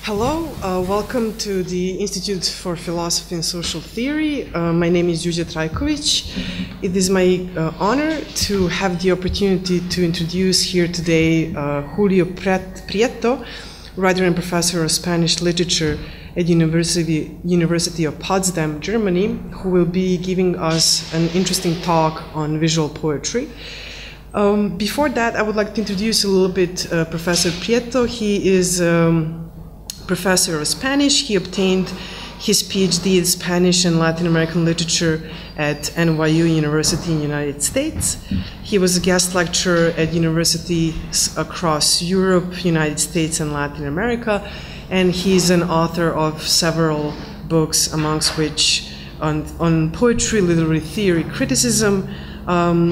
Hello, welcome to the Institute for Philosophy and Social Theory. My name is José. It is my honor to have the opportunity to introduce here today Julio Prieto, writer and professor of Spanish literature at University of Potsdam, Germany, who will be giving us an interesting talk on visual poetry. Before that, I would like to introduce a little bit Professor Prieto. He is professor of Spanish. He obtained his PhD in Spanish and Latin American literature at NYU University in the United States. He was a guest lecturer at universities across Europe, United States, and Latin America, and he's an author of several books, amongst which on poetry, literary theory, criticism.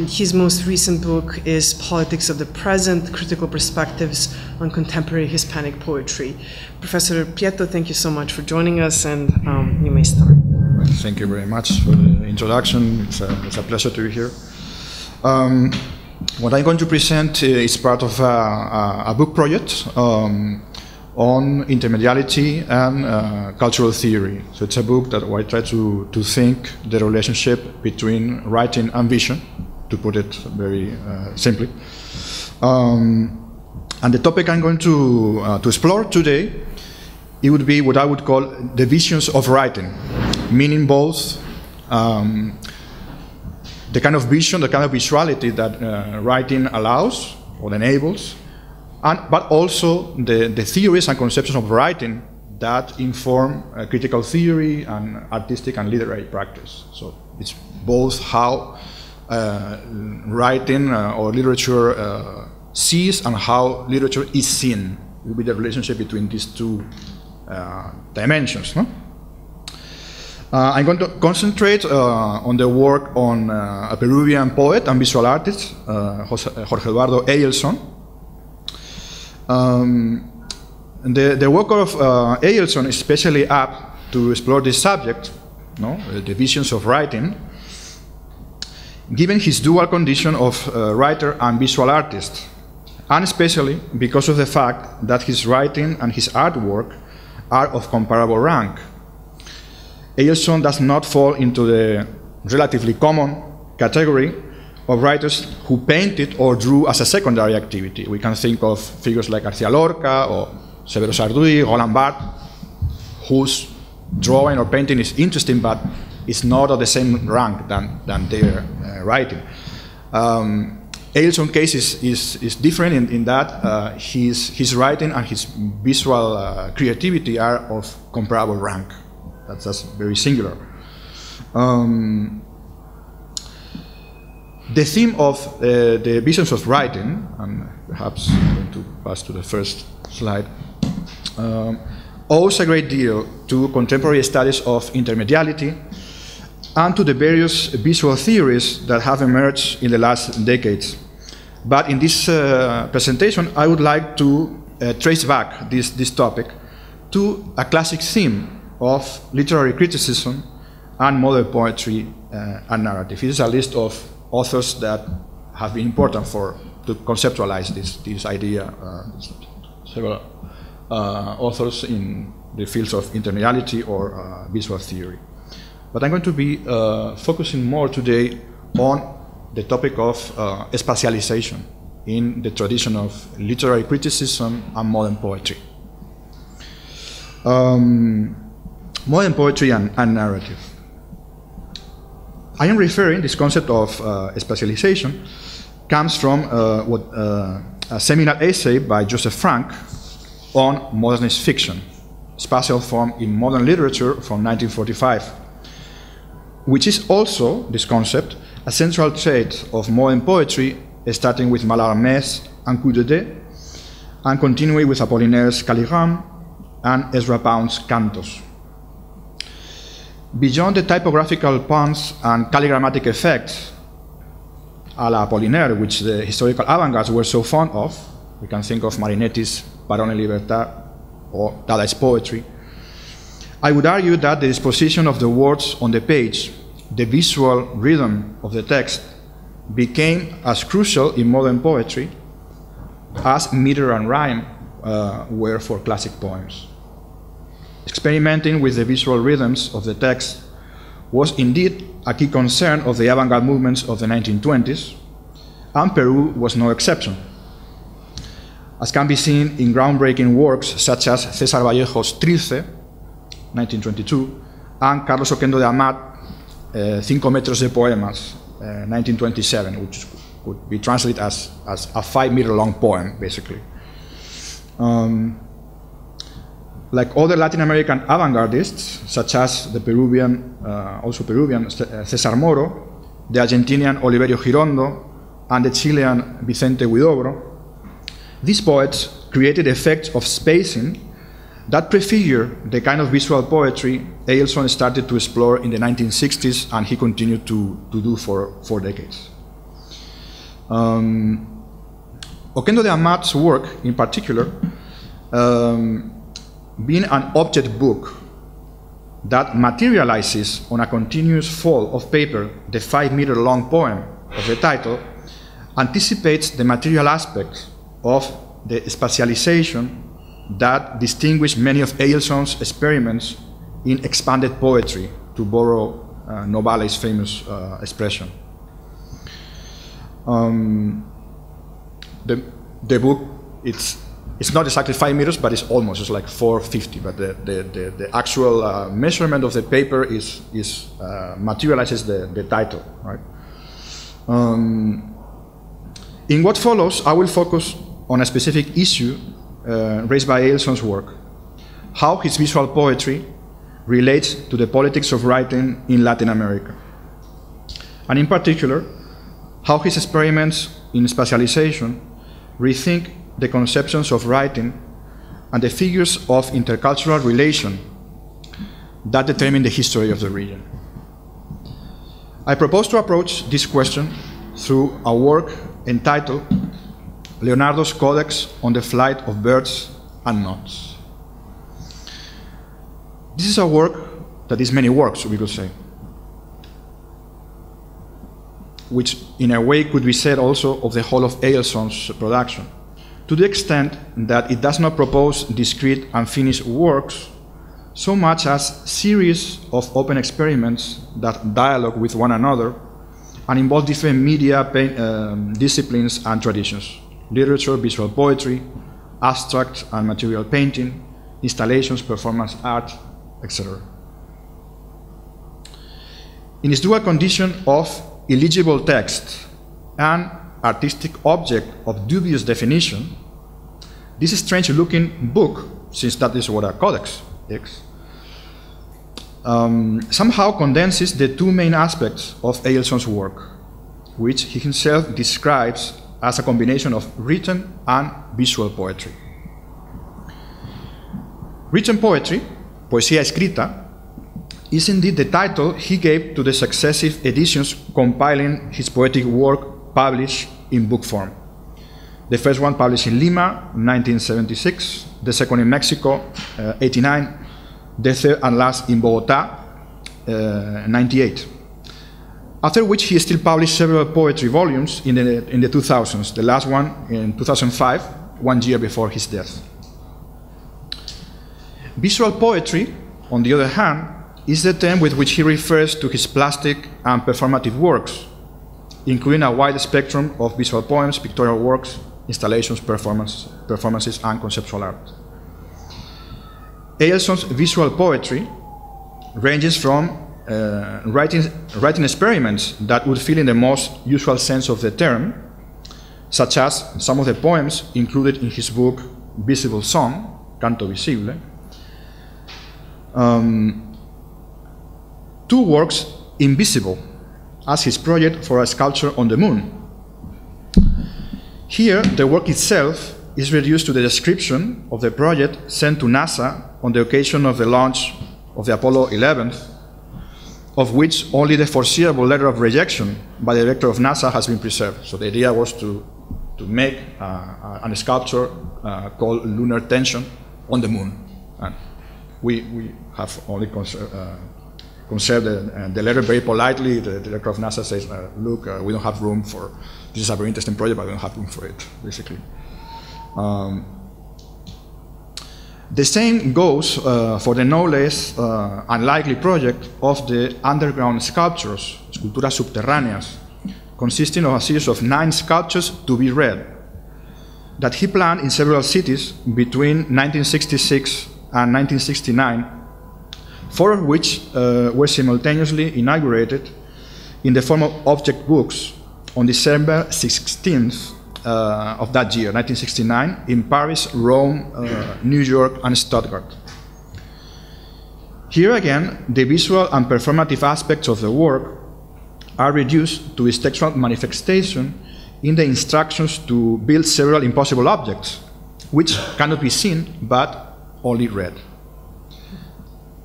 His most recent book is Politics of the Present, Critical Perspectives on Contemporary Hispanic Poetry. Professor Prieto, thank you so much for joining us, and you may start. Thank you very much for the introduction. It's a pleasure to be here. What I'm going to present is part of a book project on intermediality and cultural theory. So it's a book that I try to think the relationship between writing and vision, to put it very simply. And the topic I'm going to explore today, it would be what I would call the visions of writing, meaning both the kind of vision, the kind of visuality that writing allows or enables, but also the theories and conceptions of writing that inform critical theory and artistic and literary practice. So it's both how writing or literature sees and how literature is seen, with the relationship between these two dimensions. No? I'm going to concentrate on the work on a Peruvian poet and visual artist, Jorge Eduardo Eielson. The work of Eielson is especially apt to explore this subject, no? The visions of writing, given his dual condition of writer and visual artist, and especially because of the fact that his writing and his artwork are of comparable rank. Eielson does not fall into the relatively common category of writers who painted or drew as a secondary activity. We can think of figures like García Lorca or Severo Sarduy, Roland Barthes, whose drawing or painting is interesting, but it's not of the same rank than their writing. Eielson's case is different in that his writing and his visual creativity are of comparable rank. That's very singular. The theme of the visions of writing, and perhaps I'm going to pass to the first slide, owes a great deal to contemporary studies of intermediality and to the various visual theories that have emerged in the last decades. But in this presentation, I would like to trace back this topic to a classic theme of literary criticism and modern poetry and narrative. It is a list of authors that have been important to conceptualize this idea. Several authors in the fields of intermediality or visual theory. But I'm going to be focusing more today on the topic of spatialization in the tradition of literary criticism and modern poetry. Modern poetry and narrative. I am referring, this concept of spatialization comes from a seminal essay by Joseph Frank on modernist fiction, spatial form in modern literature from 1945, which is also, this concept, a central trait of modern poetry, starting with Mallarmé's and Coup de Dé, and continuing with Apollinaire's Calligramme and Ezra Pound's Cantos. Beyond the typographical puns and calligrammatic effects, a la Apollinaire, which the historical avant-gardes were so fond of, we can think of Marinetti's Parole e Libertà or Dadaist poetry, I would argue that the disposition of the words on the page, the visual rhythm of the text, became as crucial in modern poetry as meter and rhyme were for classic poems. experimenting with the visual rhythms of the text was indeed a key concern of the avant-garde movements of the 1920s, and Peru was no exception, as can be seen in groundbreaking works such as César Vallejo's Trilce, 1922, and Carlos Oquendo de Amat, 5 metros de poemas, 1927, which could be translated as a 5-meter-long poem, basically. Like other Latin American avant-gardists, such as the Peruvian, César Moro, the Argentinian Oliverio Girondo, and the Chilean Vicente Huidobro, these poets created effects of spacing that prefigure the kind of visual poetry Eielson started to explore in the 1960s, and he continued to do for 4 decades. Oquendo de Amat's work, in particular, being an object book that materializes on a continuous fold of paper the 5-meter-long poem of the title, anticipates the material aspects of the spatialization that distinguish many of Eielson's experiments in expanded poetry, to borrow Novale's famous expression. The book, it's not exactly 5 meters, but it's almost, it's like 450, but the actual measurement of the paper materializes the title, right? In what follows, I will focus on a specific issue raised by Eielson's work: how his visual poetry relates to the politics of writing in Latin America, and in particular, how his experiments in spatialization rethink the conceptions of writing and the figures of intercultural relation that determine the history of the region. I propose to approach this question through a work entitled Leonardo's Codex on the Flight of Birds and Knots. This is a work that is many works, we could say, which in a way could be said also of the whole of Eielson's production, to the extent that it does not propose discrete and finished works so much as series of open experiments that dialogue with one another and involve different media, disciplines and traditions: literature, visual poetry, abstract and material painting, installations, performance art, etc. In its dual condition of illegible text and artistic object of dubious definition, this strange-looking book, since that is what a codex is, somehow condenses the 2 main aspects of Eielson's work, which he himself describes as a combination of written and visual poetry. Written poetry, poesía escrita, is indeed the title he gave to the successive editions compiling his poetic work published in book form. The first one published in Lima, 1976, the second in Mexico, 89, the third and last in Bogotá, 98. After which he still published several poetry volumes in the 2000s, the last one in 2005, 1 year before his death. Visual poetry, on the other hand, is the term with which he refers to his plastic and performative works, including a wide spectrum of visual poems, pictorial works, installations, performances, and conceptual art. Eielson's visual poetry ranges from writing experiments that would fit in the most usual sense of the term, such as some of the poems included in his book Visible Song, Canto Visible, 2 works invisible, as his project for a sculpture on the moon. Here, the work itself is reduced to the description of the project sent to NASA on the occasion of the launch of the Apollo 11th, of which only the foreseeable letter of rejection by the director of NASA has been preserved. So the idea was to make a sculpture called Lunar Tension on the moon. And we have only conserved the letter very politely. The director of NASA says, look, we don't have room for, this is a very interesting project, but we don't have room for it, basically. The same goes for the no less unlikely project of the underground sculptures, esculturas subterráneas, consisting of a series of 9 sculptures to be read, that he planned in several cities between 1966 and 1969, 4 of which were simultaneously inaugurated in the form of object books on December 16th of that year, 1969, in Paris, Rome, New York, and Stuttgart. Here again, the visual and performative aspects of the work are reduced to its textual manifestation in the instructions to build several impossible objects, which cannot be seen but only read.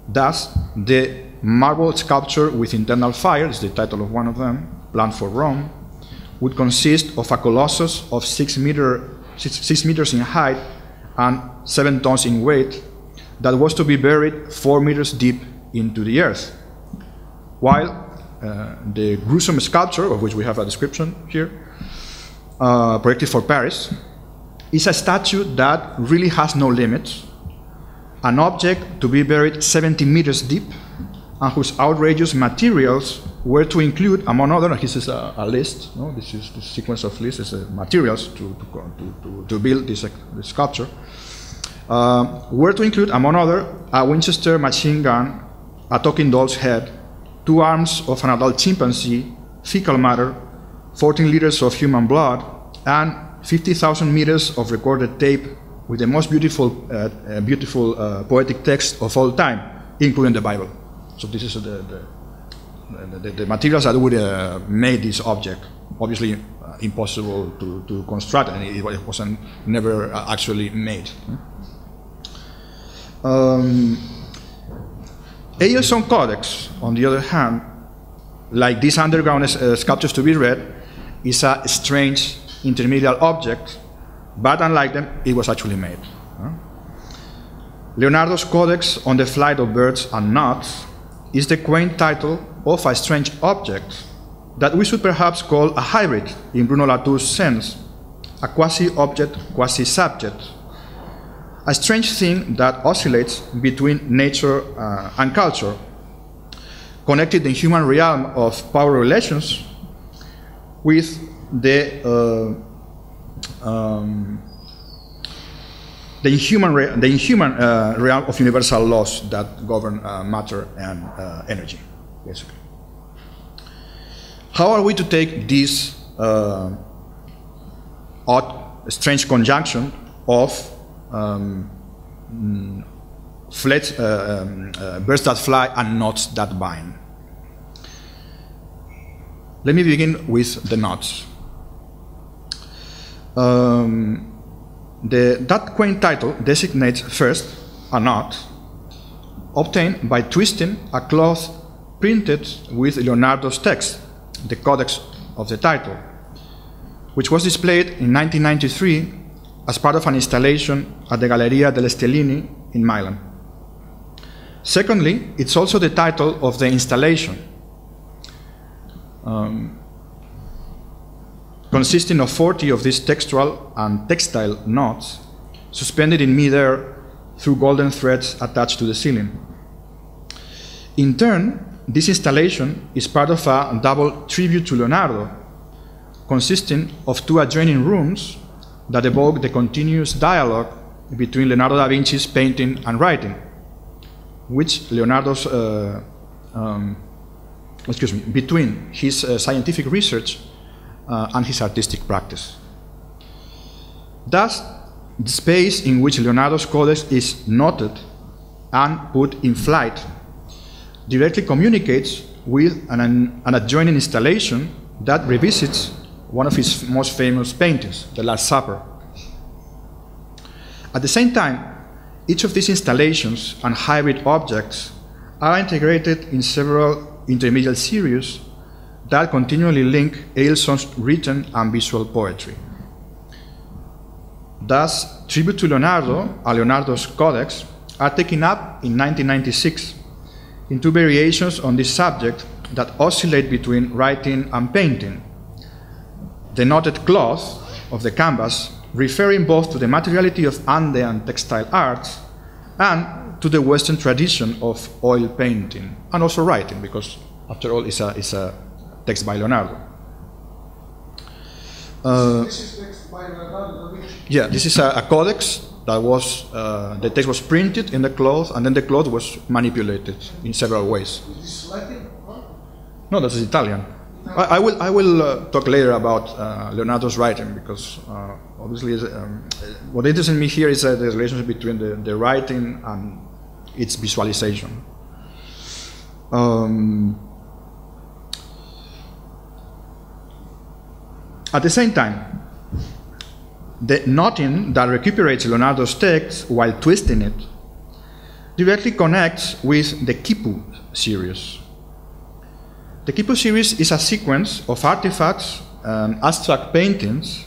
Thus, the marble sculpture with internal fire is the title of one of them, planned for Rome, would consist of a colossus of 6 meters in height and 7 tons in weight that was to be buried 4 meters deep into the earth, while the gruesome sculpture, of which we have a description here, projected for Paris, is a statue that really has no limits, an object to be buried 70 meters deep, and whose outrageous materials were to include, among other, this is a list, no? This is the sequence of lists, is materials to build this sculpture, were to include, among other, a Winchester machine gun, a talking doll's head, 2 arms of an adult chimpanzee, fecal matter, 14 liters of human blood, and 50,000 meters of recorded tape with the most beautiful poetic text of all time, including the Bible. So this is the materials that would make this object. Obviously, impossible to construct, and it wasn't never actually made. Eielson Codex, on the other hand, like these underground sculptures to be read, is a strange intermediate object, but unlike them, it was actually made. Leonardo's Codex on the Flight of Birds and Knots is the quaint title of a strange object that we should perhaps call a hybrid, in Bruno Latour's sense, a quasi-object, quasi-subject, a strange thing that oscillates between nature and culture, connected in human realm of power relations with the inhuman realm of universal laws that govern matter and energy, basically. How are we to take this odd, strange conjunction of birds that fly and knots that bind? Let me begin with the knots. That quaint title designates first a knot obtained by twisting a cloth printed with Leonardo's text, the codex of the title, which was displayed in 1993 as part of an installation at the Galleria degli Stellini in Milan. Secondly, it's also the title of the installation, consisting of 40 of these textual and textile knots suspended in midair through golden threads attached to the ceiling. In turn, this installation is part of a double tribute to Leonardo, consisting of 2 adjoining rooms that evoke the continuous dialogue between Leonardo da Vinci's painting and writing, which Leonardo's, between his scientific research and his artistic practice. Thus, the space in which Leonardo's codex is noted and put in flight directly communicates with an adjoining installation that revisits one of his most famous paintings, The Last Supper. At the same time, each of these installations and hybrid objects are integrated in several intermediate series that continually link Eielson's written and visual poetry. Thus, tribute to Leonardo and Leonardo's codex are taken up in 1996 in 2 variations on this subject that oscillate between writing and painting. The knotted cloth of the canvas, referring both to the materiality of Andean textile arts and to the Western tradition of oil painting, and also writing, because after all, it's a text by Leonardo. This is text by Leonardo. Yeah, this is a codex that was, the text was printed in the cloth, and then the cloth was manipulated in several ways. Is this Latin? No, that's Italian. I will talk later about Leonardo's writing, because obviously what interests me here is the relationship between the writing and its visualization. At the same time, the knotting that recuperates Leonardo's text while twisting it directly connects with the khipus series. The khipus series is a sequence of artifacts and abstract paintings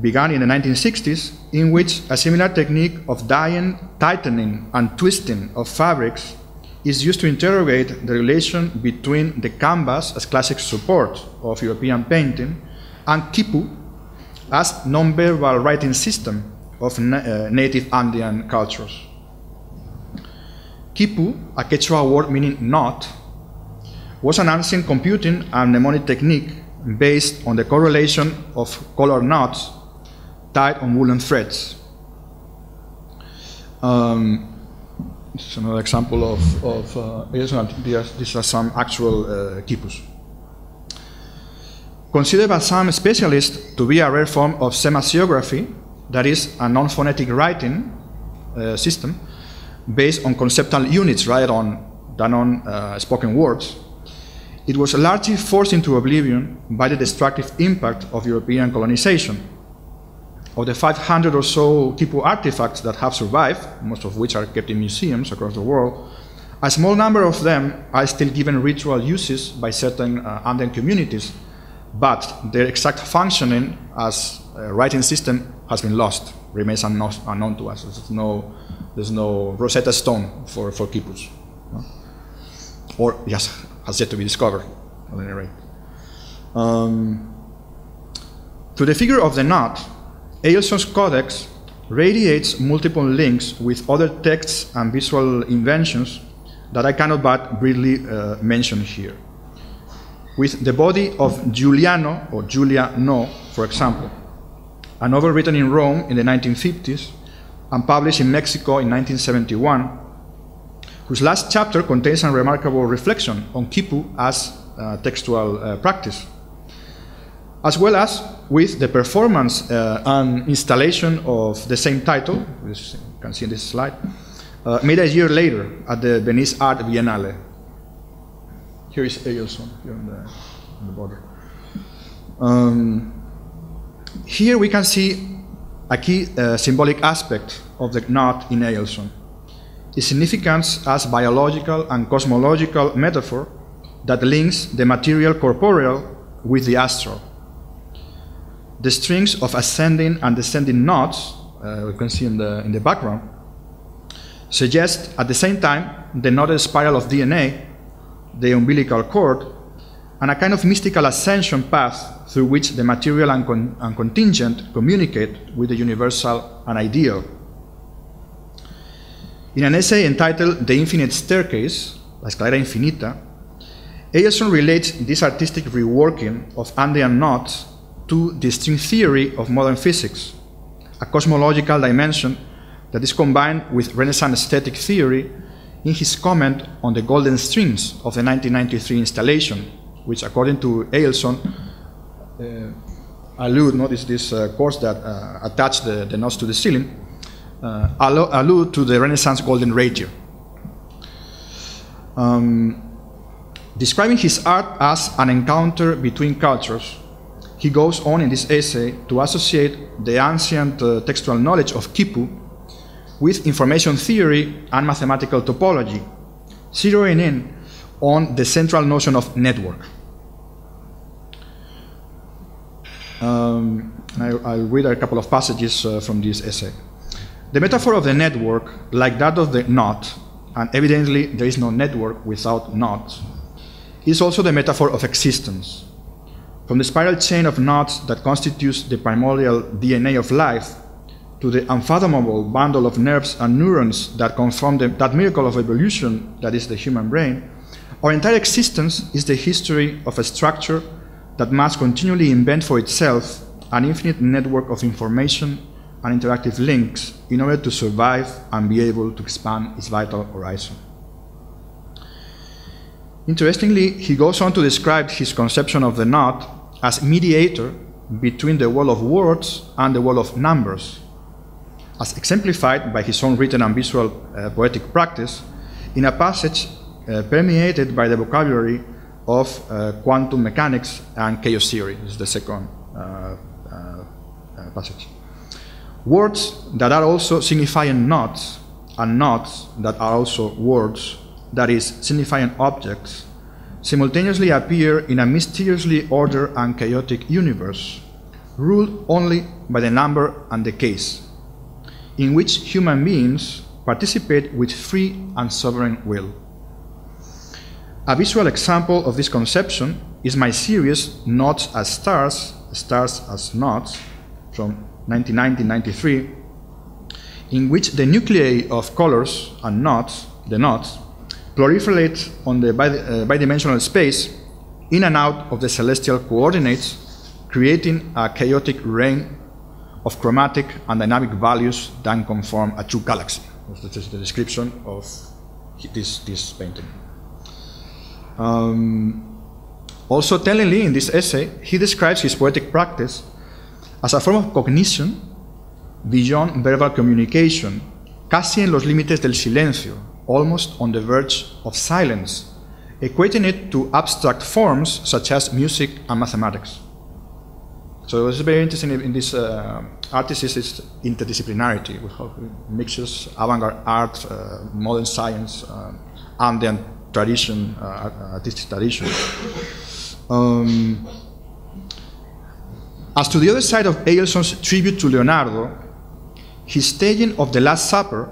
began in the 1960s, in which a similar technique of dyeing, tightening, and twisting of fabrics is used to interrogate the relation between the canvas as classic support of European painting and khipu as non-verbal writing system of native Andean cultures. Khipu, a Quechua word meaning knot, was an ancient computing and mnemonic technique based on the correlation of color knots tied on woolen threads. This is another example of these are some actual khipus. Considered by some specialists to be a rare form of semasiography, that is, a non-phonetic writing system based on conceptual units rather than on spoken words, it was largely forced into oblivion by the destructive impact of European colonization. Of the 500 or so khipu artifacts that have survived, most of which are kept in museums across the world, a small number of them are still given ritual uses by certain Andean communities, but their exact functioning as a writing system has been lost, remains unknown to us. There's no Rosetta Stone for khipus, no? Or yes, has yet to be discovered, at any rate. To the figure of the knot, Eielson's codex radiates multiple links with other texts and visual inventions that I cannot but briefly mention here. With the body of Giuliano, or Giulia No, for example, a novel written in Rome in the 1950s and published in Mexico in 1971, whose last chapter contains a remarkable reflection on khipu as textual practice, as well as with the performance and installation of the same title, as you can see in this slide, made a year later at the Venice Art Biennale. Here is Eielson, here on the border. Here we can see a key symbolic aspect of the knot in Eielson, its significance as biological and cosmological metaphor that links the material corporeal with the astral. The strings of ascending and descending knots, we can see in the background, suggest at the same time the knotted spiral of DNA, the umbilical cord, and a kind of mystical ascension path through which the material and contingent communicate with the universal and ideal. In an essay entitled The Infinite Staircase, La Escalera Infinita, Eielson relates this artistic reworking of Andean knots to the string theory of modern physics, a cosmological dimension that is combined with Renaissance aesthetic theory in his comment on the golden strings of the 1993 installation, which, according to Eielson, this cords that attach the knots to the ceiling, allude to the Renaissance golden ratio. Describing his art as an encounter between cultures, he goes on in this essay to associate the ancient textual knowledge of khipu with information theory and mathematical topology, zeroing in on the central notion of network. I'll read a couple of passages from this essay. The metaphor of the network, like that of the knot, and evidently there is no network without knots, is also the metaphor of existence. From the spiral chain of knots that constitutes the primordial DNA of life, to the unfathomable bundle of nerves and neurons that conform that miracle of evolution that is the human brain, our entire existence is the history of a structure that must continually invent for itself an infinite network of information and interactive links in order to survive and be able to expand its vital horizon. Interestingly, he goes on to describe his conception of the knot as mediator between the world of words and the world of numbers, as exemplified by his own written and visual poetic practice in a passage permeated by the vocabulary of quantum mechanics and chaos theory. This is the second passage. Words that are also signifying knots, and knots that are also words, that is, signifying objects, simultaneously appear in a mysteriously ordered and chaotic universe, ruled only by the number and the case, in which human beings participate with free and sovereign will. A visual example of this conception is my series Knots as Stars, Stars as Knots, from 1993, in which the nuclei of colors and knots, the knots, proliferate on the bidimensional space in and out of the celestial coordinates, creating a chaotic rain of chromatic and dynamic values that conform a true galaxy. This is the description of this painting. Also tellingly, in this essay, he describes his poetic practice as a form of cognition beyond verbal communication, casi en los límites del silencio, almost on the verge of silence, equating it to abstract forms such as music and mathematics. So it's very interesting in this artist is interdisciplinarity, with mixtures avant-garde art, modern science, Andean tradition, artistic tradition. As to the other side of Eielson's tribute to Leonardo, his staging of The Last Supper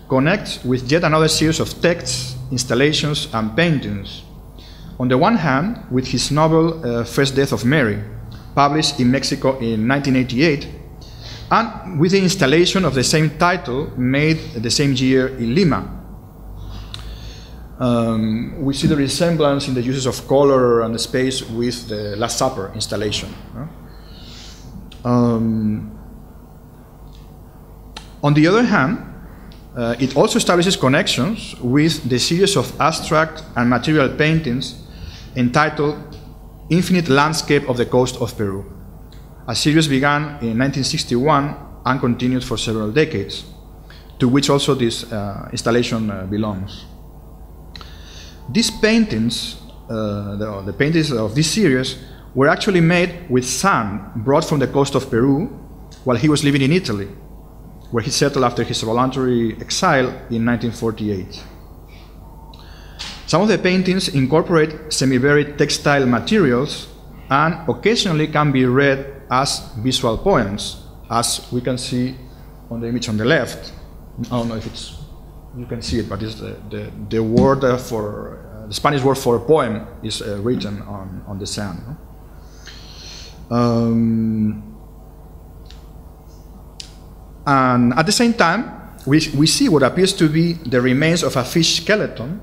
connects with yet another series of texts, installations, and paintings. On the one hand, with his novel First Death of Mary, published in Mexico in 1988, and with the installation of the same title made the same year in Lima. We see the resemblance in the uses of color and the space with the Last Supper installation. On the other hand, it also establishes connections with the series of abstract and material paintings entitled Infinite Landscape of the Coast of Peru. A series began in 1961 and continued for several decades, to which also this installation belongs. These paintings, the paintings of this series, were actually made with sand brought from the coast of Peru while he was living in Italy, where he settled after his voluntary exile in 1948. Some of the paintings incorporate semi-buried textile materials and occasionally can be read as visual poems, as we can see on the image on the left. I don't know if you can see it, but it's the word for the Spanish word for poem is written on the sand. And at the same time, we see what appears to be the remains of a fish skeleton,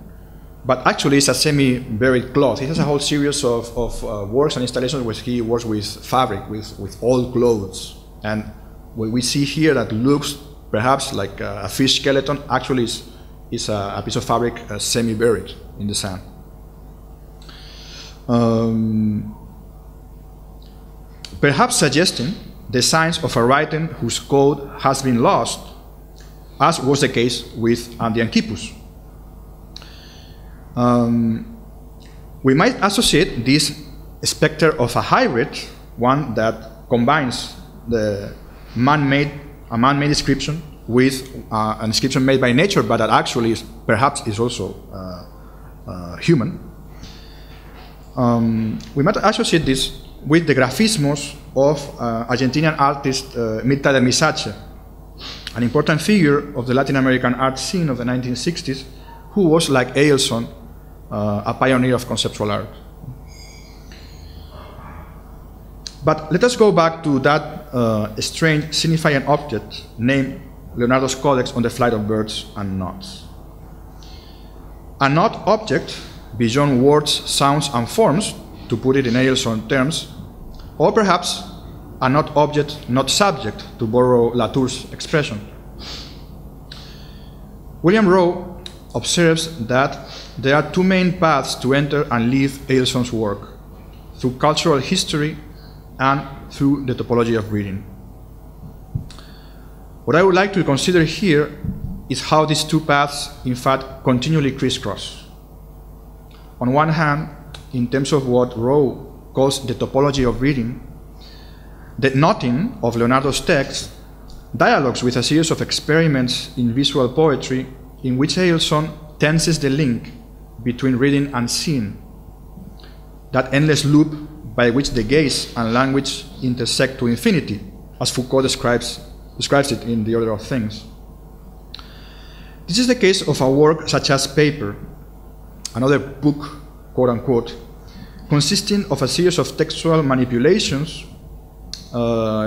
but actually it's a semi-buried cloth. He has a whole series of works and installations where he works with fabric, with old clothes. And what we see here that looks perhaps like a fish skeleton actually is a piece of fabric semi-buried in the sand. Perhaps suggesting the signs of a writing whose code has been lost, as was the case with Andean khipus. We might associate this specter of a hybrid, one that combines the man-made description with an description made by nature, but that actually perhaps is also human. We might associate this with the graphismos of Argentinian artist Mirta de Misace, an important figure of the Latin American art scene of the 1960s, who was, like Eielson, a pioneer of conceptual art. But let us go back to that a strange signifying object named Leonardo's Codex on the flight of birds and knots. A knot object, beyond words, sounds, and forms, to put it in Eielson terms, or perhaps a knot object, not subject, to borrow Latour's expression. William Rowe observes that there are two main paths to enter and leave Eielson's work, through cultural history and through the topology of reading. What I would like to consider here is how these two paths, in fact, continually crisscross. On one hand, in terms of what Rowe calls the topology of reading, the knotting of Leonardo's text dialogues with a series of experiments in visual poetry in which Eielson tenses the link between reading and seeing, that endless loop by which the gaze and language intersect to infinity, as Foucault describes it in The Order of Things. This is the case of a work such as Paper, another book, quote unquote, consisting of a series of textual manipulations,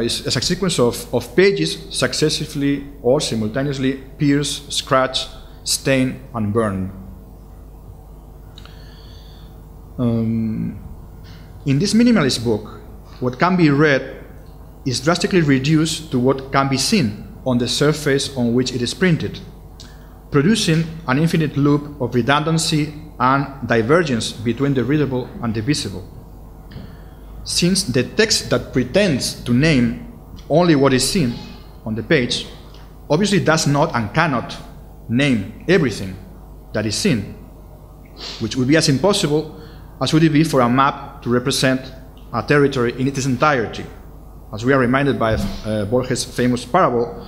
is a sequence of pages successively or simultaneously pierced, scratched, stained, and burned. In this minimalist book, what can be read is drastically reduced to what can be seen on the surface on which it is printed, producing an infinite loop of redundancy and divergence between the readable and the visible. Since the text that pretends to name only what is seen on the page obviously does not and cannot name everything that is seen, which would be as impossible as would it be for a map to represent a territory in its entirety, as we are reminded by Borges' famous parable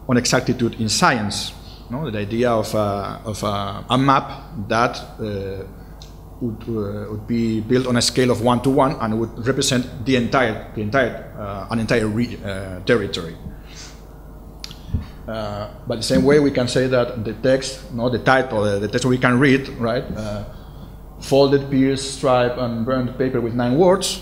on exactitude in science. No? The idea of a map that would be built on a scale of 1 to 1 and would represent an entire territory. But the same way we can say that the text, the title, the text we can read, right? Folded, pierced, striped, and burned paper with 9 words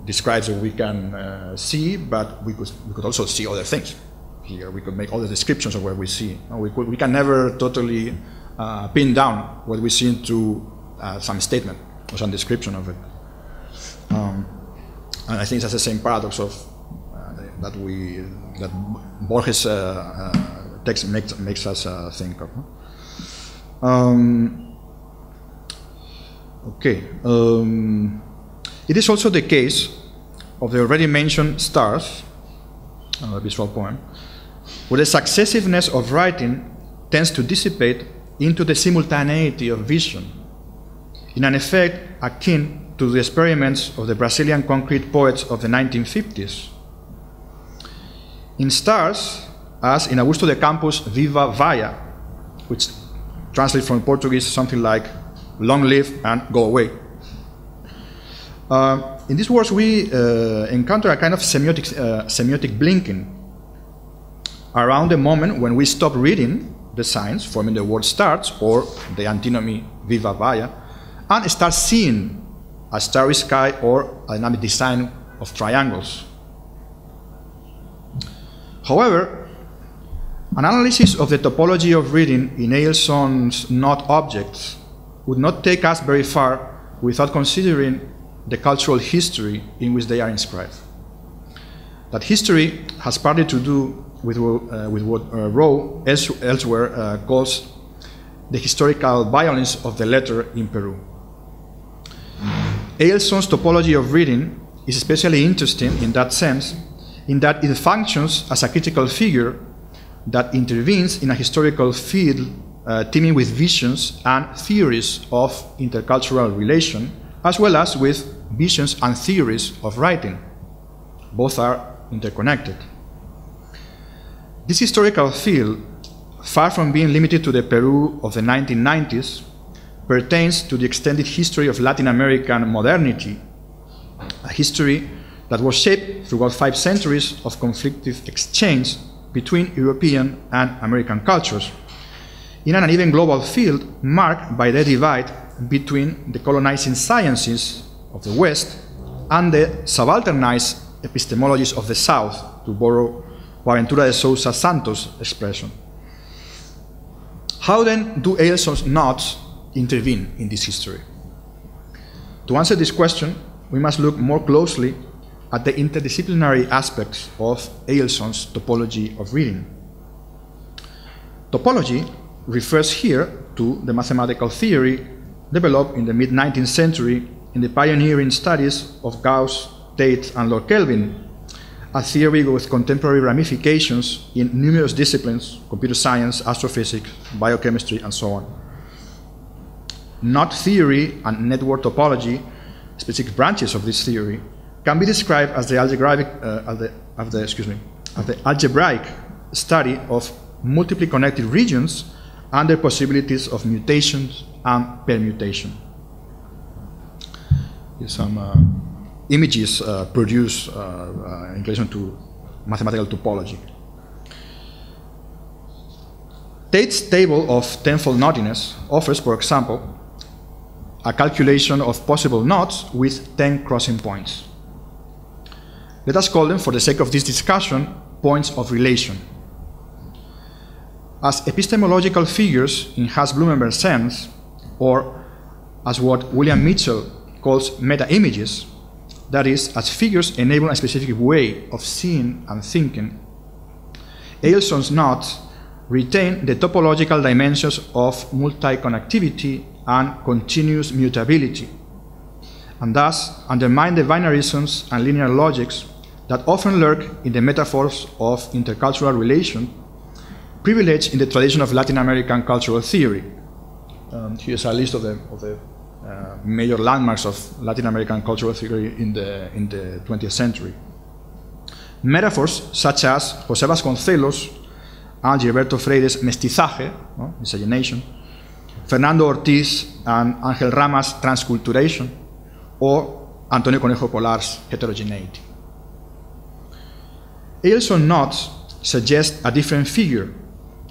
describes what we can see, but we could also see other things. Here we could make other descriptions of what we see. We can never totally pin down what we see into some statement or some description of it. And I think that's the same paradox of that Borges' text makes us think of. Okay. It is also the case of the already mentioned stars, a visual poem, where the successiveness of writing tends to dissipate into the simultaneity of vision, in an effect akin to the experiments of the Brazilian concrete poets of the 1950s. In stars, as in Augusto de Campos' Viva Vaia, which translates from Portuguese something like long live and go away. In these words, we encounter a kind of semiotic blinking around the moment when we stop reading the signs forming the word starts, or the antinomy Viva Vaia, and start seeing a starry sky or a dynamic design of triangles. However, an analysis of the topology of reading in Eielson's knot objects would not take us very far without considering the cultural history in which they are inscribed. That history has partly to do with what Rowe elsewhere calls the historical violence of the letter in Peru. Eielson's topology of reading is especially interesting in that sense, in that it functions as a critical figure that intervenes in a historical field teeming with visions and theories of intercultural relation, as well as with visions and theories of writing. Both are interconnected. This historical field, far from being limited to the Peru of the 1990s, pertains to the extended history of Latin American modernity, a history that was shaped throughout 5 centuries of conflictive exchange between European and American cultures, in an uneven global field marked by the divide between the colonizing sciences of the West and the subalternized epistemologies of the South, to borrow Boaventura de Sousa Santos' expression. How then do Eielson's knots intervene in this history? To answer this question, we must look more closely at the interdisciplinary aspects of Eielson's topology of reading. Topology refers here to the mathematical theory developed in the mid-19th century in the pioneering studies of Gauss, Tate, and Lord Kelvin, a theory with contemporary ramifications in numerous disciplines: computer science, astrophysics, biochemistry, and so on. Knot theory and network topology, specific branches of this theory, can be described as the algebraic study of multiply connected regions and their possibilities of mutations and permutation. Here's some images produced in relation to mathematical topology. Tate's table of tenfold knottiness offers, for example, a calculation of possible knots with 10 crossing points. Let us call them, for the sake of this discussion, points of relation. As epistemological figures in Haas-Blumenberg sense, or as what William Mitchell calls meta-images, that is, as figures enable a specific way of seeing and thinking, Eielson's knots retain the topological dimensions of multi-connectivity and continuous mutability, and thus undermine the binarisms and linear logics that often lurk in the metaphors of intercultural relation, privileged in the tradition of Latin American cultural theory. Here's a list of the major landmarks of Latin American cultural theory in the 20th century. Metaphors such as José Vasconcelos and Gilberto Freire's mestizaje, miscegenation, Fernando Ortiz and Ángel Rama's transculturation, or Antonio Conejo Polar's heterogeneity. Eielson knots suggest a different figure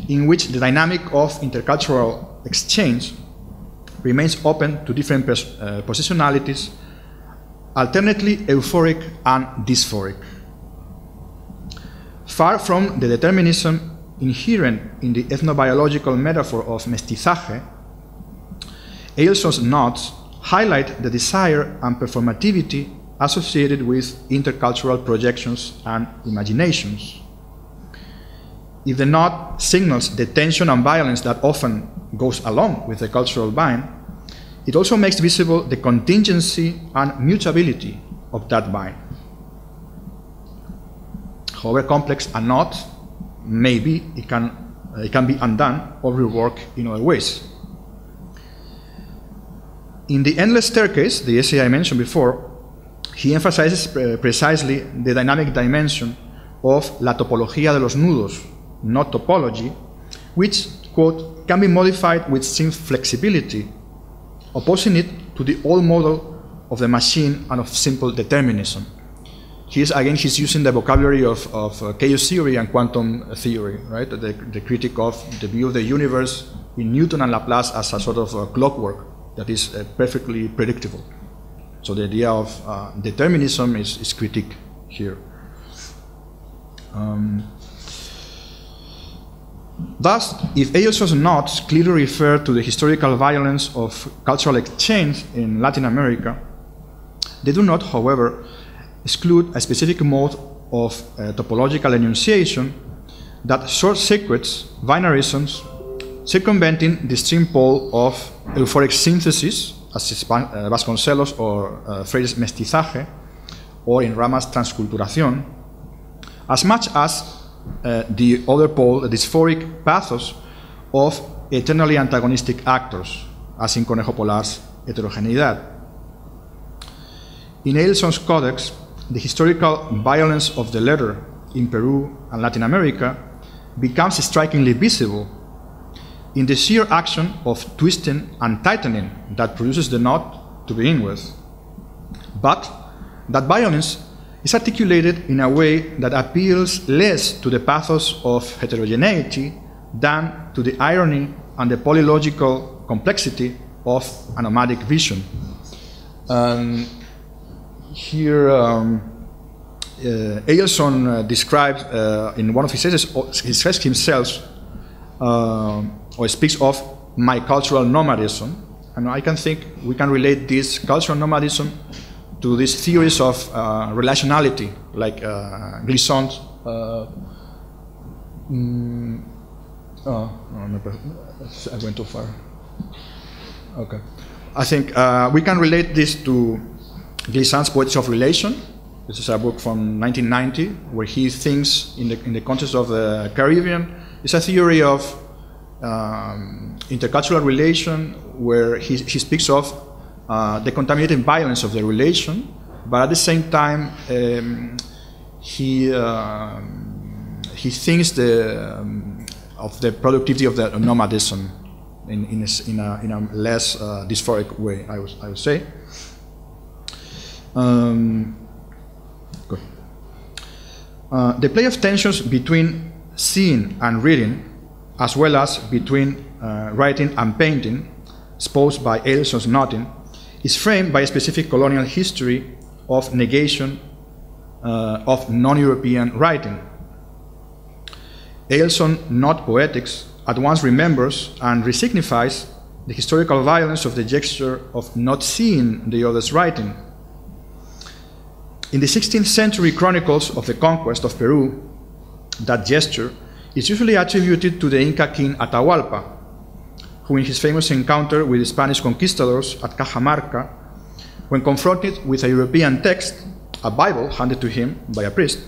in which the dynamic of intercultural exchange remains open to different positionalities, alternately euphoric and dysphoric. Far from the determinism inherent in the ethnobiological metaphor of mestizaje, Eielson's knots highlight the desire and performativity associated with intercultural projections and imaginations. If the knot signals the tension and violence that often goes along with the cultural bind, it also makes visible the contingency and mutability of that bind. However complex a knot may be, it can be undone or reworked in other ways. In The Endless Staircase, the essay I mentioned before, he emphasizes precisely the dynamic dimension of la topología de los nudos, not topology, which, quote, can be modified with some flexibility, opposing it to the old model of the machine and of simple determinism. He's using the vocabulary of chaos theory and quantum theory, right? The critique of the view of the universe in Newton and Laplace as a sort of clockwork that is perfectly predictable. So the idea of determinism is critique here. Thus, if Eielson's knots clearly refer to the historical violence of cultural exchange in Latin America, they do not, however, exclude a specific mode of topological enunciation that short-circuits binarisms, circumventing the extreme pole of euphoric synthesis, as is Vasconcelos or Freire's mestizaje, or in Rama's transculturación, as much as the other pole, the dysphoric pathos of eternally antagonistic actors, as in Conejo Polar's heterogeneidad. In Eielson's codex, the historical violence of the letter in Peru and Latin America becomes strikingly visible in the sheer action of twisting and tightening that produces the knot to begin with. But that violence is articulated in a way that appeals less to the pathos of heterogeneity than to the irony and the polylogical complexity of a nomadic vision. Here Eielson describes in one of his essays, he says himself, or speaks of my cultural nomadism, and I can think we can relate this cultural nomadism to these theories of relationality, like Glissant. I went too far. Okay, I think we can relate this to Glissant's Poetics of Relation. This is a book from 1990, where he thinks in the context of the Caribbean. It's a theory of intercultural relation, where he speaks of the contaminating violence of the relation, but at the same time he thinks of the productivity of the nomadism in a less dysphoric way, I would say. Good. The play of tensions between seeing and reading, as well as between writing and painting, exposed by Eielson's noting, is framed by a specific colonial history of negation of non-European writing. Eielson Knot-Poetics at once remembers and resignifies the historical violence of the gesture of not seeing the other's writing. In the 16th century chronicles of the conquest of Peru, that gesture is usually attributed to the Inca king Atahualpa, who in his famous encounter with the Spanish conquistadors at Cajamarca, when confronted with a European text, a Bible handed to him by a priest,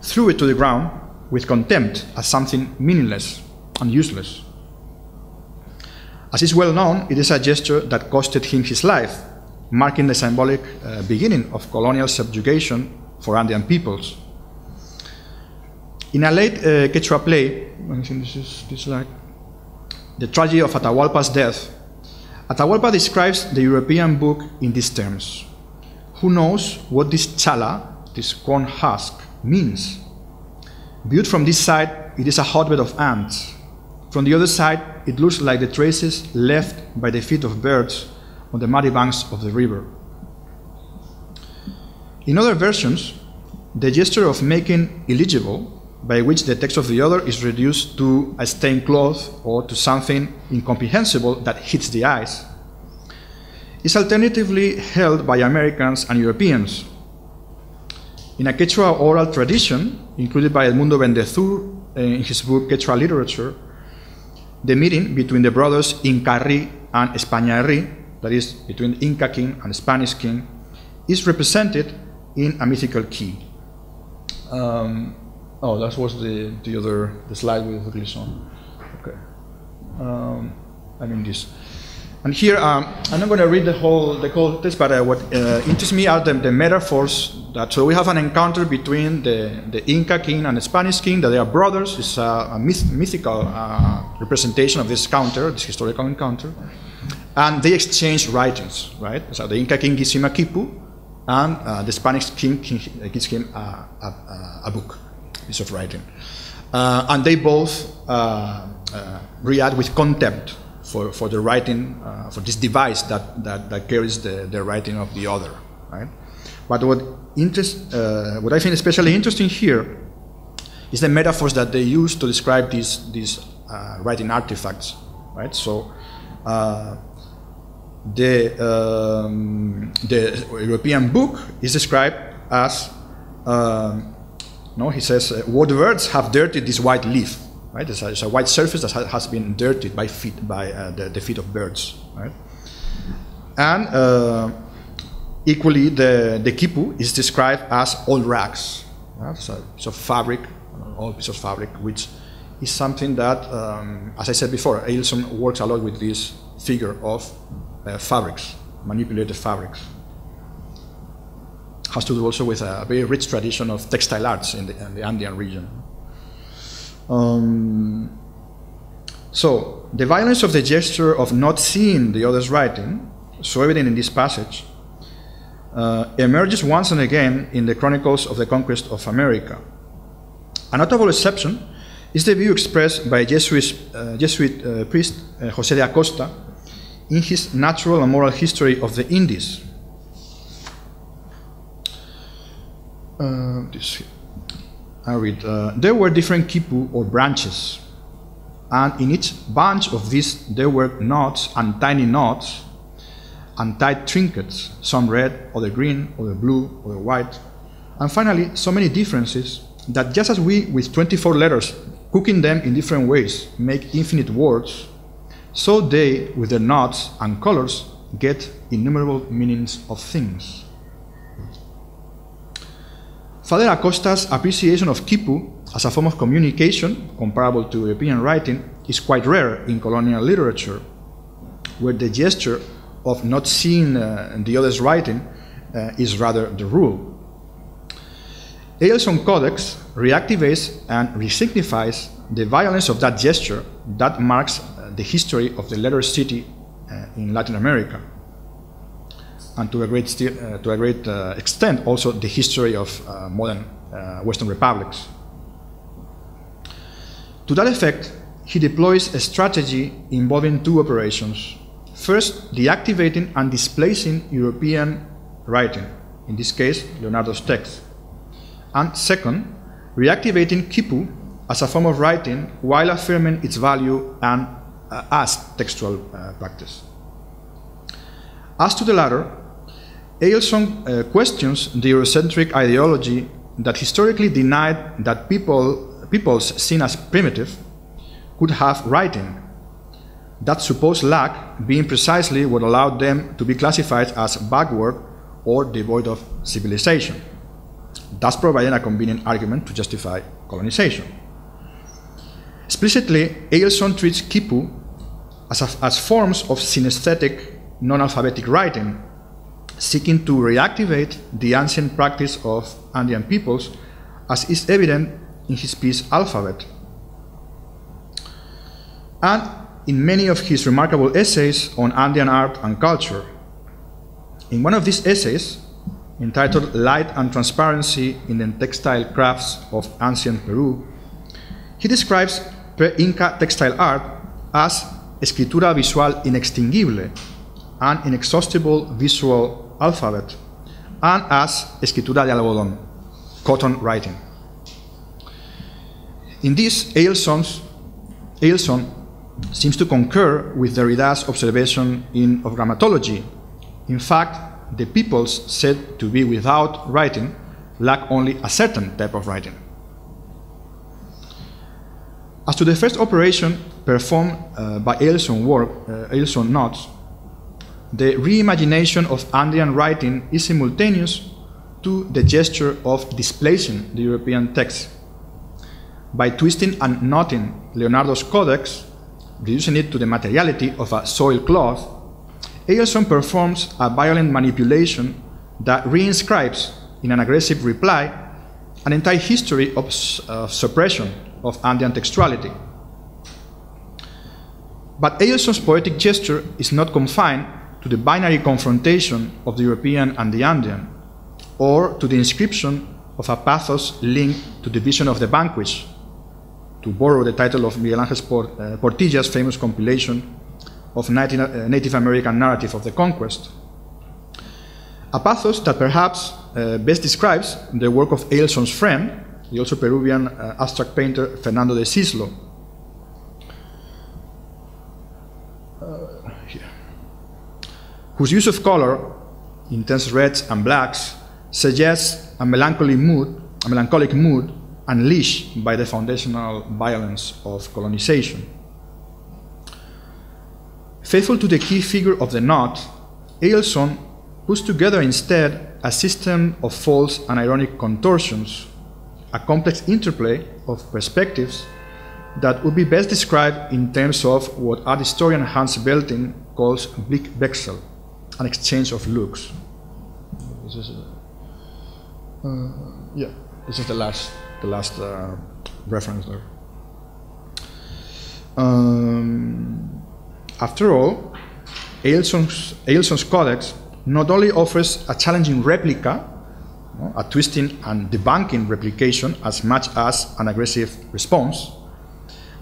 threw it to the ground with contempt as something meaningless and useless. As is well known, it is a gesture that costed him his life, marking the symbolic beginning of colonial subjugation for Andean peoples. In a late Quechua play, I think this is this slide, The Tragedy of Atahualpa's Death, Atahualpa describes the European book in these terms. Who knows what this chala, this corn husk, means? Viewed from this side, it is a hotbed of ants. From the other side, it looks like the traces left by the feet of birds on the muddy banks of the river. In other versions, the gesture of making illegible, by which the text of the other is reduced to a stained cloth or to something incomprehensible that hits the eyes, is alternatively held by Americans and Europeans. In a Quechua oral tradition, included by Edmundo Bendezur in his book Quechua Literature, the meeting between the brothers Incarri and Españarri, that is, between Inca king and Spanish king, is represented in a mythical key. That was the slide with Glissant. Okay. I mean this. And here, I'm not going to read the whole text, but what interests me are the metaphors. So we have an encounter between the Inca king and the Spanish king, that they are brothers. It's a mythical representation of this encounter, this historical encounter. And they exchange writings, right? So the Inca king gives him a khipus, and the Spanish king gives him a book, a piece of writing. And they both react with contempt for the writing, for this device that carries the writing of the other, right? But what I find especially interesting here is the metaphors that they use to describe these writing artifacts, right? So the European book is described as, he says, what birds have dirtied this white leaf. Right? It's a white surface that has been dirtied by the feet of birds. Right? And equally, the khipus is described as old rags. Right? It's a piece of fabric, an old piece of fabric, which is something that, as I said before, Eielson works a lot with this figure of fabrics, manipulated fabrics. Has to do also with a very rich tradition of textile arts in the Andean region. So, the violence of the gesture of not seeing the other's writing, so evident in this passage, emerges once and again in the chronicles of the conquest of America. A notable exception is the view expressed by Jesuit priest José de Acosta in his Natural and Moral History of the Indies. I read. There were different khipus or branches, and in each bunch of these there were knots and tiny knots and tight trinkets, some red, other green, other blue, other white, and finally so many differences that just as we, with 24 letters, cooking them in different ways, make infinite words, so they, with their knots and colors, get innumerable meanings of things. Father Acosta's appreciation of khipu as a form of communication, comparable to European writing, is quite rare in colonial literature, where the gesture of not seeing the other's writing is rather the rule. Eielson Codex reactivates and resignifies the violence of that gesture that marks the history of the letter city in Latin America, and to a great extent also the history of modern Western republics. To that effect, he deploys a strategy involving two operations. First, deactivating and displacing European writing, in this case, Leonardo's text. And second, reactivating khipu as a form of writing while affirming its value and as textual practice. As to the latter, Eielson questions the Eurocentric ideology that historically denied that peoples seen as primitive could have writing, that supposed lack being precisely what allowed them to be classified as backward or devoid of civilization, thus providing a convenient argument to justify colonization. Explicitly, Eielson treats khipu as forms of synesthetic, non-alphabetic writing, seeking to reactivate the ancient practice of Andean peoples, as is evident in his piece Alphabet, and in many of his remarkable essays on Andean art and culture. In one of these essays, entitled Light and Transparency in the Textile Crafts of Ancient Peru, he describes pre-Inca textile art as escritura visual inextinguible, an inexhaustible visual alphabet, and as escritura de algodón, cotton writing. In this, Eielson seems to concur with Derrida's observation of grammatology. In fact, the peoples said to be without writing lack only a certain type of writing. As to the first operation performed by Eielson notes, the reimagination of Andean writing is simultaneous to the gesture of displacing the European text. By twisting and knotting Leonardo's codex, reducing it to the materiality of a soiled cloth, Eielson performs a violent manipulation that reinscribes, in an aggressive reply, an entire history of suppression of Andean textuality. But Eielson's poetic gesture is not confined to the binary confrontation of the European and the Andean, or to the inscription of a pathos linked to the vision of the vanquished, to borrow the title of Miguel Ángel Portilla's famous compilation of Native American narrative of the conquest. A pathos that perhaps best describes the work of Eielson's friend, the also Peruvian abstract painter Fernando de Cislo. Whose use of color, intense reds and blacks, suggests a melancholic mood unleashed by the foundational violence of colonization. Faithful to the key figure of the knot, Eielson puts together instead a system of false and ironic contortions, a complex interplay of perspectives that would be best described in terms of what art historian Hans Belting calls Blickwechsel, an exchange of looks. This is, this is the last reference there. After all, Eielson's codex not only offers a challenging replica, a twisting and debunking replication as much as an aggressive response,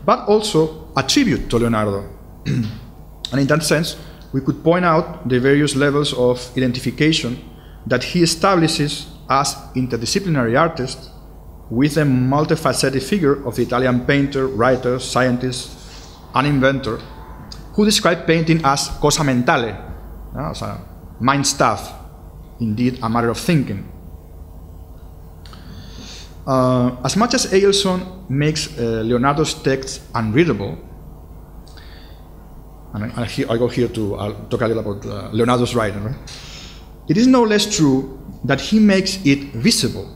but also a tribute to Leonardo. And in that sense, we could point out the various levels of identification that he establishes as interdisciplinary artist with the multifaceted figure of the Italian painter, writer, scientist, and inventor, who described painting as cosa mentale, as a mind stuff, indeed a matter of thinking. As much as Eielson makes Leonardo's text unreadable, and I go here to talk a little about Leonardo's writing, right? It is no less true that he makes it visible,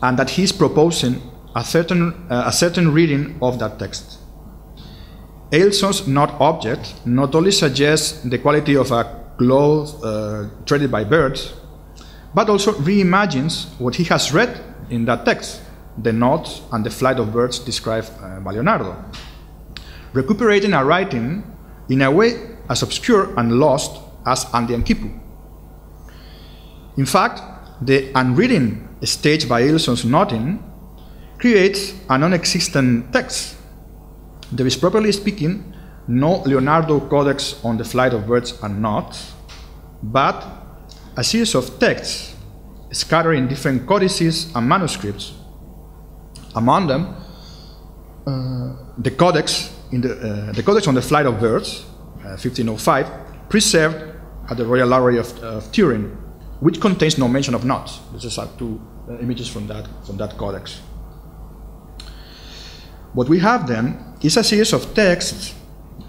and that he is proposing a certain reading of that text. Eielson's Knot object not only suggests the quality of a cloth treaded by birds, but also reimagines what he has read in that text, the knot and the flight of birds described by Leonardo, recuperating a writing in a way as obscure and lost as Andean khipus. In fact, the unreading staged by Eielson's knotting creates a non-existent text. There is, properly speaking, no Leonardo codex on the flight of birds and knots, but a series of texts scattered in different codices and manuscripts. Among them, the codex on the flight of birds, 1505, preserved at the Royal Library of Turin, which contains no mention of knots. This is two images from that codex. What we have then is a series of texts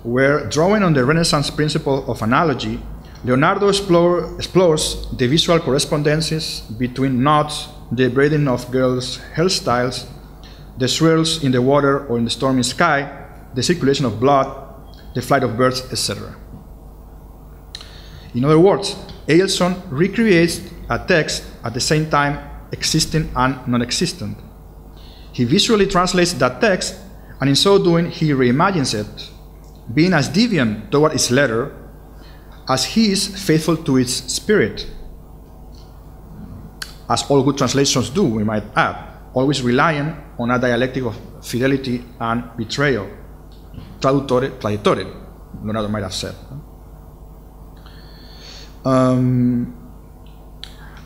where, drawing on the Renaissance principle of analogy, Leonardo explores the visual correspondences between knots, the braiding of girls' hairstyles, the swirls in the water or in the stormy sky, the circulation of blood, the flight of birds, etc. In other words, Eielson recreates a text at the same time existing and non-existent. He visually translates that text, and in so doing, he reimagines it, being as deviant toward its letter as he is faithful to its spirit. As all good translations do, we might add, always relying on a dialectic of fidelity and betrayal. Traduttore, traditore, Leonardo might have said.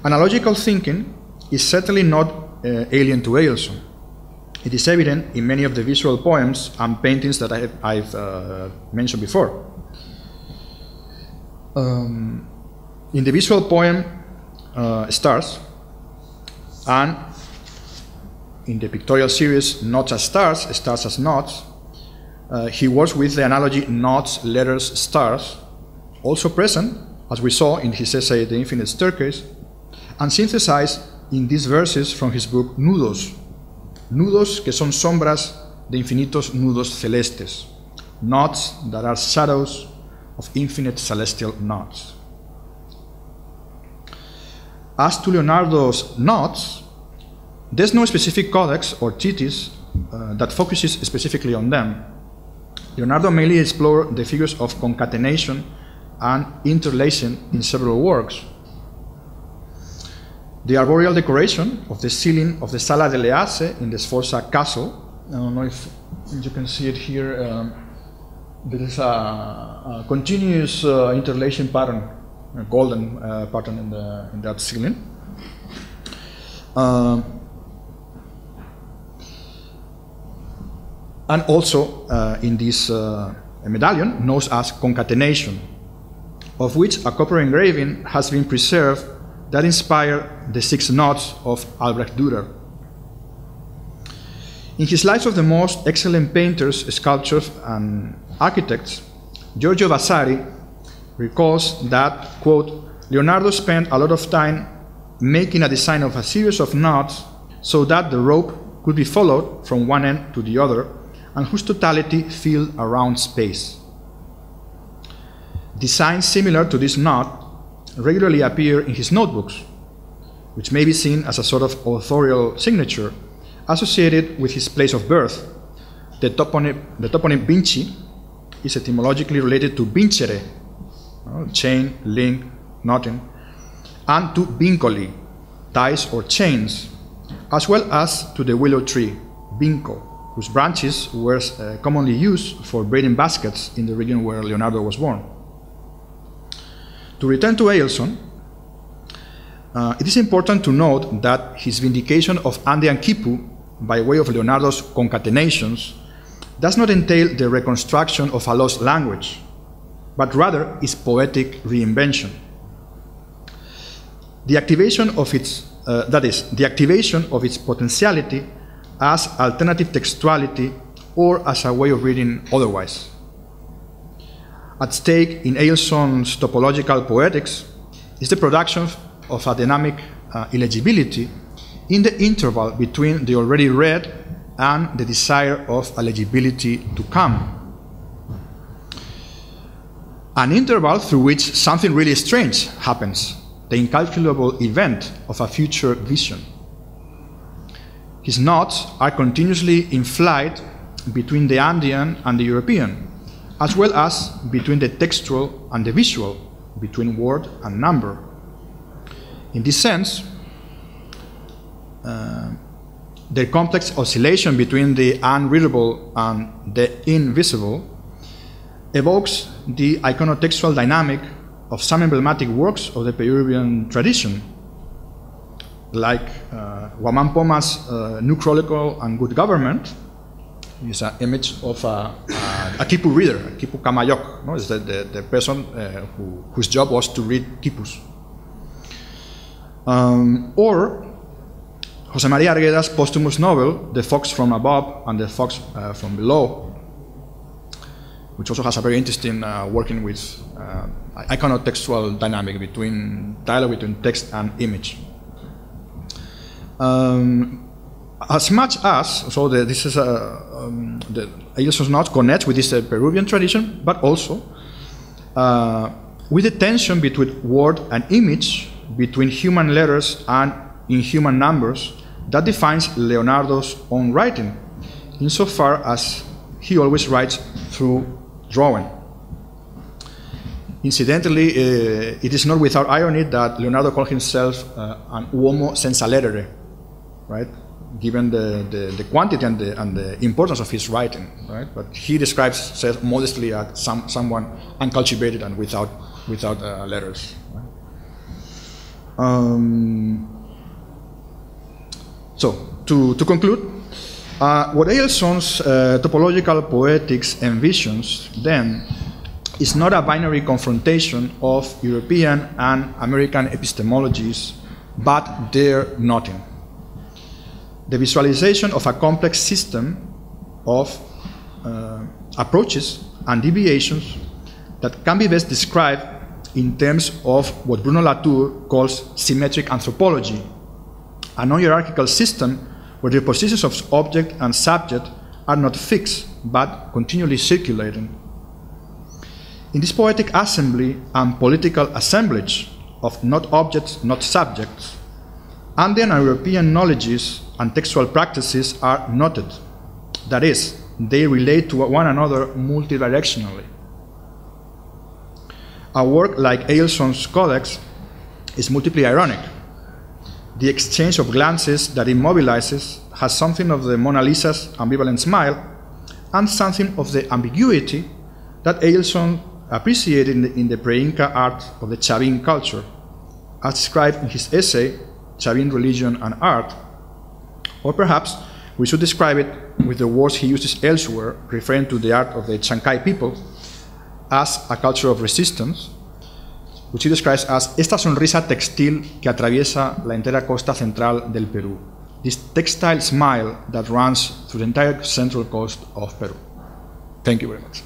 Analogical thinking is certainly not alien to Eielson. It is evident in many of the visual poems and paintings that I've mentioned before. In the visual poem Stars, and in the pictorial series Knots as Stars, Stars as Knots, he works with the analogy knots, letters, stars, also present, as we saw in his essay The Infinite Staircase, and synthesized in these verses from his book Nudos. Nudos que son sombras de infinitos nudos celestes, knots that are shadows of infinite celestial knots. As to Leonardo's knots, there's no specific codex or treatise that focuses specifically on them. Leonardo mainly explored the figures of concatenation and interlacing in several works. The arboreal decoration of the ceiling of the Sala delle Asse in the Sforza castle, I don't know if you can see it here, there is a continuous interlacing pattern, a golden pattern in that ceiling. And also in this medallion known as concatenation, of which a copper engraving has been preserved that inspired the 6 knots of Albrecht Dürer. In his lives of the most excellent painters, sculptors, and architects, Giorgio Vasari recalls that, quote, Leonardo spent a lot of time making a design of a series of knots so that the rope could be followed from one end to the other, and whose totality filled a round space. Designs similar to this knot regularly appear in his notebooks, which may be seen as a sort of authorial signature associated with his place of birth. The toponym Vinci is etymologically related to vincere, chain, link, knotting, and to vincoli, ties or chains, as well as to the willow tree, vinco, whose branches were commonly used for braiding baskets in the region where Leonardo was born. To return to Eielson, It is important to note that his vindication of Andean khipus by way of Leonardo's concatenations does not entail the reconstruction of a lost language, but rather its poetic reinvention. The activation of its, the activation of its potentiality as alternative textuality or as a way of reading otherwise. At stake in Eielson's topological poetics is the production of a dynamic illegibility in the interval between the already read and the desire of a legibility to come. An interval through which something really strange happens, the incalculable event of a future vision. His knots are continuously in flight between the Andean and the European, as well as between the textual and the visual, between word and number. In this sense, the complex oscillation between the unreadable and the invisible evokes the iconotextual dynamic of some emblematic works of the Peruvian tradition, like Guamán Poma's New Chronicle and Good Government. Is an image of a khipus reader, a khipus kamayok. No? It's the person whose job was to read khipus. Or José María Argueda's posthumous novel, The Fox from Above and the Fox from Below, which also has a very interesting working with iconotextual dynamic between dialogue between text and image. As much as, so this is the Eielson's Knots connects with this Peruvian tradition, but also with the tension between word and image, between human letters and inhuman numbers, that defines Leonardo's own writing, insofar as he always writes through drawing. Incidentally, it is not without irony that Leonardo called himself an uomo senza lettere, right? Given the quantity and the importance of his writing, right? But he describes himself modestly as someone uncultivated and without letters. Right? So, to conclude, what Eielson's topological poetics envisions, then, is not a binary confrontation of European and American epistemologies, but their knotting. The visualization of a complex system of approaches and deviations that can be best described in terms of what Bruno Latour calls symmetric anthropology, a non-hierarchical system where the positions of object and subject are not fixed, but continually circulating. In this poetic assembly and political assemblage of not objects, not subjects, Andean and European knowledges and textual practices are knotted. That is, they relate to one another multidirectionally. A work like Eielson's Codex is multiply ironic. The exchange of glances that immobilizes has something of the Mona Lisa's ambivalent smile and something of the ambiguity that Eielson appreciated in the pre-Inca art of the Chavin culture, as described in his essay, Chavin Religion and Art. Or perhaps we should describe it with the words he uses elsewhere, referring to the art of the Chancay people as a culture of resistance, which he describes as esta sonrisa textil que atraviesa la entera costa central del Perú. This textile smile that runs through the entire central coast of Peru. Thank you very much.